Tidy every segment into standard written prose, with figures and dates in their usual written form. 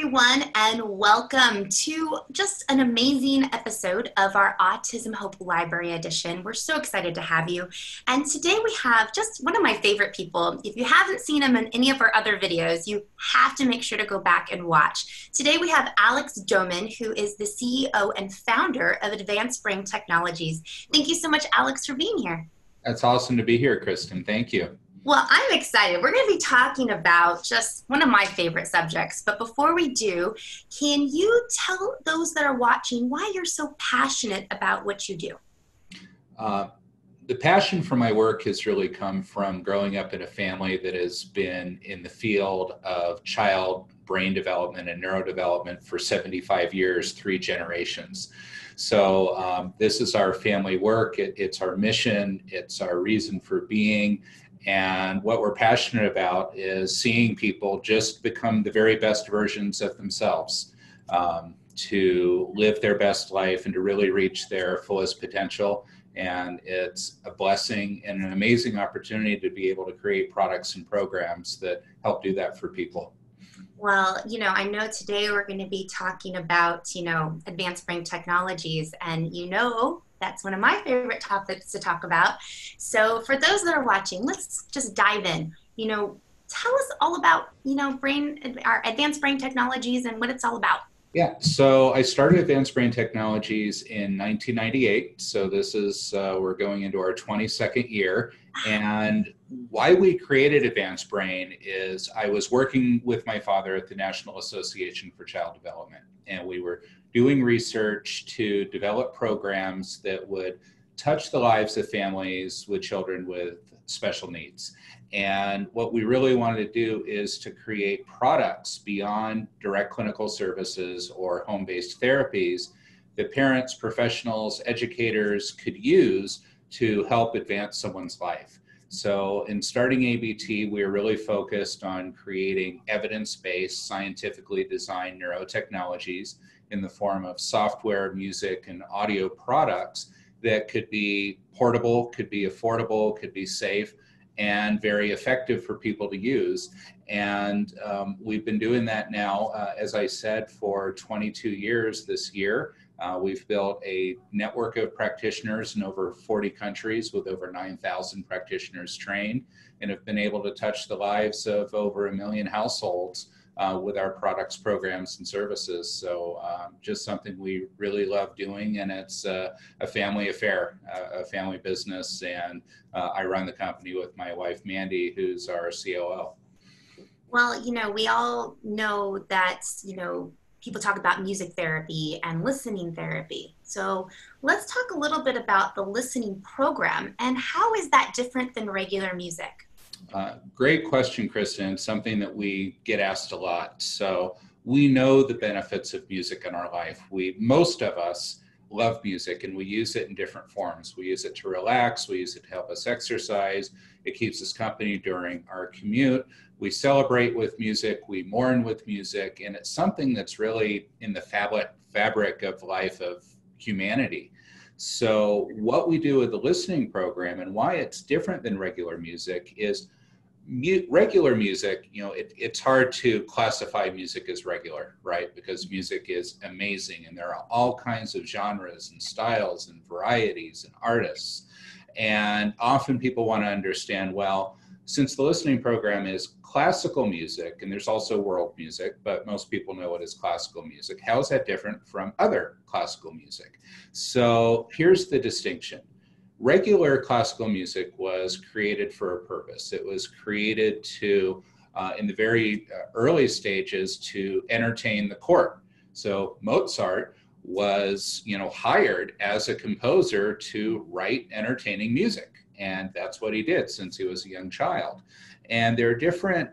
everyone, and welcome to just an amazing episode of our Autism Hope Library Edition. We're so excited to have you. And today we have just one of my favorite people. If you haven't seen him in any of our other videos, you have to make sure to go back and watch. Today we have Alex Doman, who is the CEO and founder of Advanced Brain Technologies. Thank you so much, Alex, for being here. That's awesome to be here, Kristen. Thank you. Well, I'm excited. We're going to be talking about just one of my favorite subjects. But before we do, can you tell those that are watching why you're so passionate about what you do? The passion for my work has really come from growing up in a family that has been in the field of child brain development and neurodevelopment for 75 years, 3 generations. So this is our family work. It's our mission. It's our reason for being. And what we're passionate about is seeing people just become the very best versions of themselves, to live their best life and to really reach their fullest potential. And it's a blessing and an amazing opportunity to be able to create products and programs that help do that for people. Well, I know today we're going to be talking about, advanced brain technologies, and that's one of my favorite topics to talk about. So for those that are watching, let's just dive in. Tell us all about, our advanced brain technologies and what it's all about. Yeah, so I started Advanced Brain Technologies in 1998. So this is, we're going into our 22nd year. And why we created Advanced Brain is I was working with my father at the National Association for Child Development. And we were doing research to develop programs that would touch the lives of families with children with special needs. And what we really wanted to do is to create products beyond direct clinical services or home-based therapies that parents, professionals, educators could use to help advance someone's life. So in starting ABT, we are really focused on creating evidence-based, scientifically designed neurotechnologies in the form of software, music, and audio products that could be portable, could be affordable, could be safe, and very effective for people to use. And we've been doing that now, as I said, for 22 years this year. We've built a network of practitioners in over 40 countries with over 9,000 practitioners trained, and have been able to touch the lives of over 1 million households with our products, programs, and services. So just something we really love doing, and it's a family affair, a family business, and I run the company with my wife, Mandy, who's our COO. Well, we all know that, people talk about music therapy and listening therapy. So let's talk a little bit about the listening program, and how is that different than regular music? Great question, Kristen. Something that we get asked a lot. So we know the benefits of music in our life. Most of us love music, and we use it in different forms. We use it to relax. We use it to help us exercise. It keeps us company during our commute. We celebrate with music. We mourn with music. And it's something that's really in the fabric of life of humanity. So what we do with the listening program, and why it's different than regular music, is regular music, it's hard to classify music as regular, right? Because music is amazing, and there are all kinds of genres and styles and varieties and artists. And often people want to understand, well, since the listening program is classical music, and there's also world music, but most people know it as classical music, how is that different from other classical music? So here's the distinction. Regular classical music was created for a purpose. It was created to, in the very early stages, to entertain the court. So Mozart was, hired as a composer to write entertaining music. And that's what he did since he was a young child. And there are different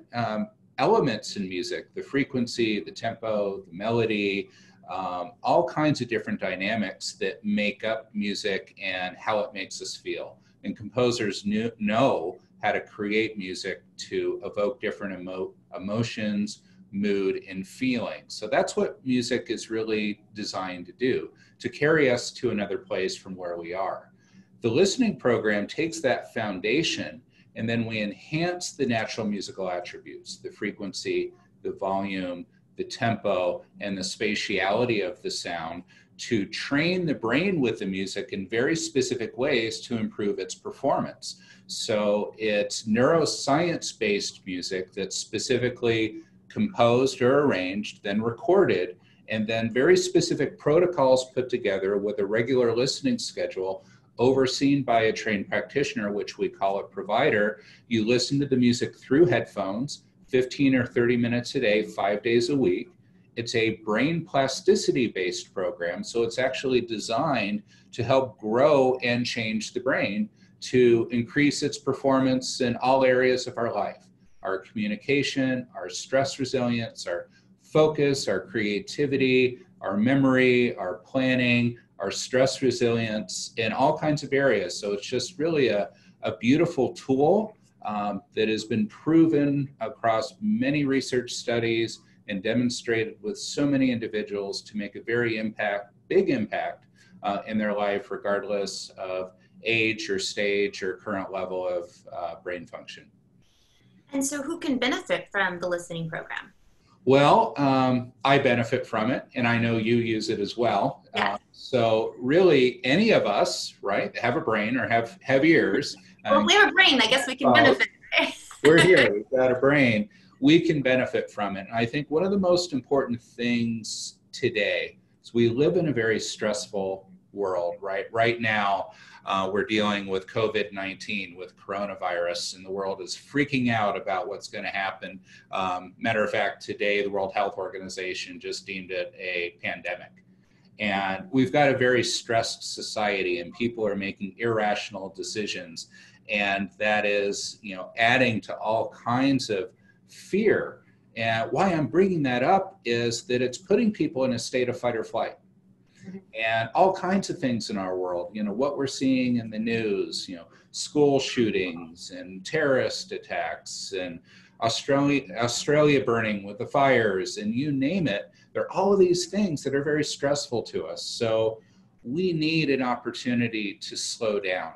elements in music: the frequency, the tempo, the melody, all kinds of different dynamics that make up music and how it makes us feel. And composers know how to create music to evoke different emotions, mood, and feelings. So that's what music is really designed to do, to carry us to another place from where we are. The listening program takes that foundation, and then we enhance the natural musical attributes: the frequency, the volume, the tempo, and the spatiality of the sound to train the brain with the music in very specific ways to improve its performance. So it's neuroscience-based music that's specifically composed or arranged, then recorded, and then very specific protocols put together with a regular listening schedule overseen by a trained practitioner, which we call a provider. You listen to the music through headphones, 15 or 30 minutes a day, 5 days a week. It's a brain plasticity-based program, so it's actually designed to help grow and change the brain to increase its performance in all areas of our life. Our communication, our stress resilience, our focus, our creativity, our memory, our planning, our stress resilience in all kinds of areas. So it's just really a beautiful tool that has been proven across many research studies and demonstrated with so many individuals to make a very big impact in their life, regardless of age or stage or current level of brain function. And so who can benefit from the listening program? Well, I benefit from it, and I know you use it as well. Yes. So really, any of us, right, have a brain or have ears. Well, if we have a brain, I guess we can benefit. We're here, we've got a brain. We can benefit from it. And I think one of the most important things today is we live in a very stressful world, right? Right now, we're dealing with COVID-19, with coronavirus, and the world is freaking out about what's going to happen. Matter of fact, today, the World Health Organization just deemed it a pandemic. And we've got a very stressed society, and people are making irrational decisions. And that is, adding to all kinds of fear. And why I'm bringing that up is that it's putting people in a state of fight or flight. And all kinds of things in our world, what we're seeing in the news, school shootings and terrorist attacks and Australia burning with the fires, and you name it, there are all of these things that are very stressful to us. So we need an opportunity to slow down,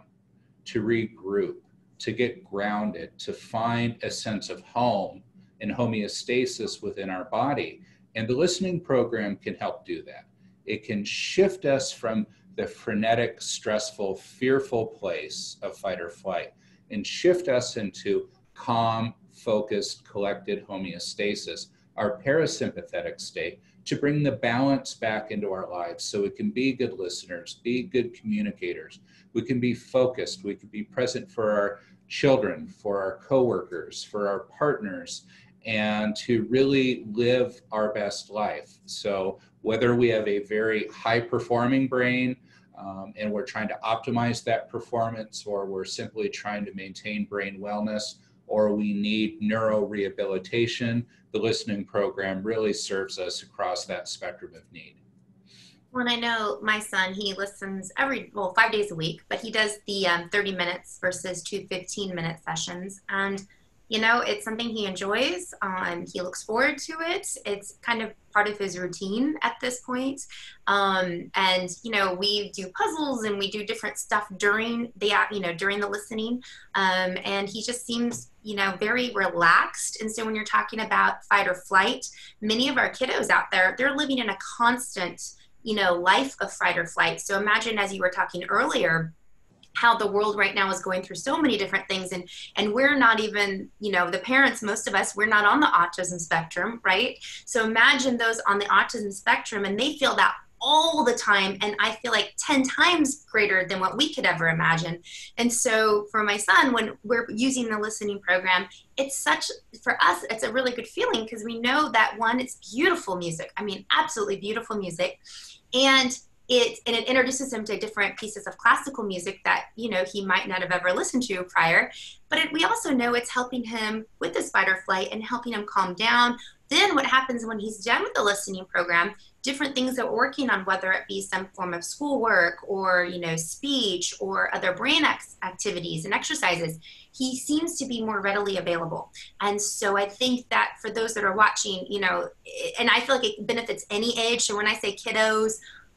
to regroup, to get grounded, to find a sense of home and homeostasis within our body. And the listening program can help do that. It can shift us from the frenetic, stressful, fearful place of fight or flight and shift us into calm, focused, collected homeostasis, our parasympathetic state, to bring the balance back into our lives so we can be good listeners, be good communicators. We can be focused. We can be present for our children, for our coworkers, for our partners, and to really live our best life. So whether we have a very high performing brain and we're trying to optimize that performance, or we're simply trying to maintain brain wellness, or we need neurorehabilitation, the listening program really serves us across that spectrum of need. Well, and I know my son, he listens 5 days a week, but he does the 30 minutes versus 2 15-minute sessions. And it's something he enjoys. He looks forward to it. It's kind of part of his routine at this point. And we do puzzles and we do different stuff during the listening. And he just seems, very relaxed. And so when you're talking about fight or flight, many of our kiddos out there, they're living in a constant, life of fight or flight. So imagine, as you were talking earlier, how the world right now is going through so many different things, and we're not even, the parents, most of us, we're not on the autism spectrum, right? So imagine those on the autism spectrum, and they feel that all the time, and I feel like 10 times greater than what we could ever imagine. And so for my son, when we're using the listening program, for us, it's a really good feeling, because we know that, one, it's beautiful music. I mean, absolutely beautiful music. And it introduces him to different pieces of classical music that, he might not have ever listened to prior. But we also know it's helping him with his fight or flight and helping him calm down. Then what happens when he's done with the listening program, different things that we're working on, whether it be some form of schoolwork or, speech or other brain activities and exercises, he seems to be more readily available. And so I think that for those that are watching, and I feel like it benefits any age. So when I say kiddos,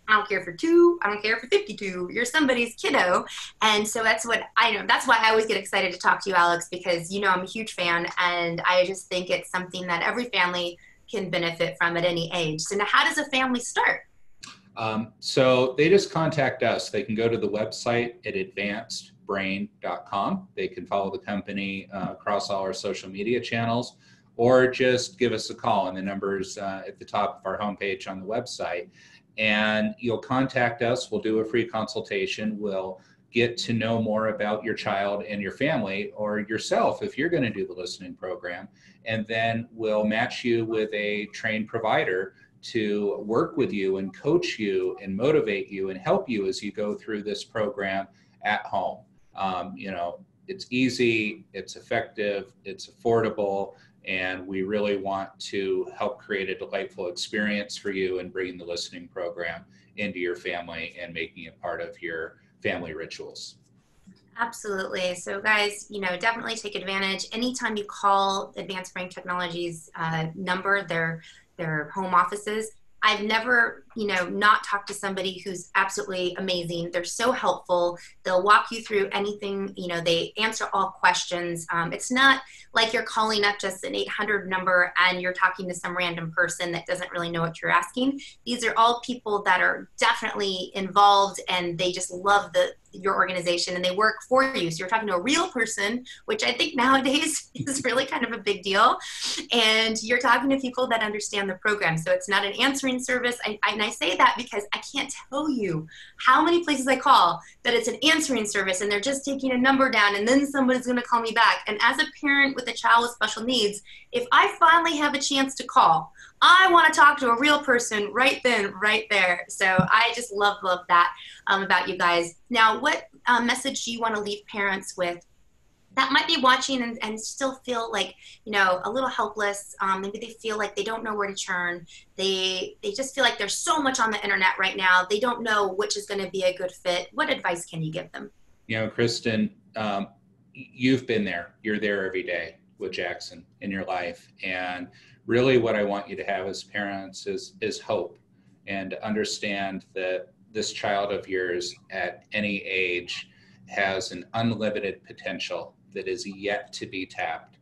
I don't care for 2, I don't care for 52, you're somebody's kiddo. And so that's what I know. That's why I always get excited to talk to you, Alex, because I'm a huge fan, and I just think it's something that every family can benefit from at any age. So now how does a family start? So they just contact us. They can go to the website at advancedbrain.com. They can follow the company across all our social media channels, or just give us a call, and the number's at the top of our homepage on the website. And you'll contact us. We'll do a free consultation. We'll get to know more about your child and your family, or yourself if you're going to do the listening program. And then we'll match you with a trained provider to work with you and coach you and motivate you and help you as you go through this program at home. It's easy, it's effective, it's affordable, and we really want to help create a delightful experience for you and bringing the listening program into your family and making it part of your family rituals. Absolutely. So guys, definitely take advantage. Anytime you call Advanced Brain Technologies number, their home offices, I've never, not talked to somebody who's absolutely amazing. They're so helpful. They'll walk you through anything. They answer all questions. It's not like you're calling up just an 800 number and you're talking to some random person that doesn't really know what you're asking. These are all people that are definitely involved, and they just love your organization, and they work for you. So you're talking to a real person, which I think nowadays is really kind of a big deal. And you're talking to people that understand the program. So it's not an answering service. And I say that because I can't tell you how many places I call that it's an answering service and they're just taking a number down and then somebody's going to call me back. And as a parent with a child with special needs, if I finally have a chance to call, I want to talk to a real person right then, right there. So I just love that about you guys. Now, what message do you want to leave parents with that might be watching and still feel like, a little helpless? Maybe they feel like they don't know where to turn. They just feel like there's so much on the internet right now. They don't know which is going to be a good fit. What advice can you give them? Kristen, you've been there. You're there every day with Jackson in your life. And really what I want you to have as parents is hope, and to understand that this child of yours at any age has an unlimited potential that is yet to be tapped,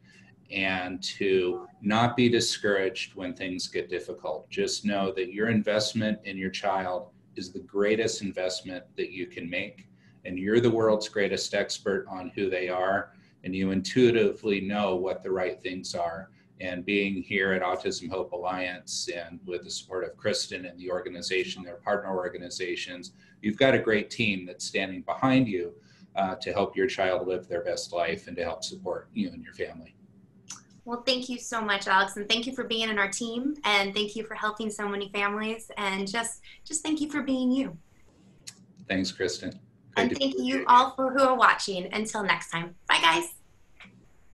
and to not be discouraged when things get difficult. Just know that your investment in your child is the greatest investment that you can make, and you're the world's greatest expert on who they are, and you intuitively know what the right things are. And being here at Autism Hope Alliance, and with the support of Kristen and the organization, their partner organizations, you've got a great team that's standing behind you to help your child live their best life and to help support you and your family. Well, thank you so much, Alex, and thank you for being in our team, and thank you for helping so many families, and just thank you for being you. Thanks, Kristen. And thank you all for who are watching. Until next time. Bye, guys.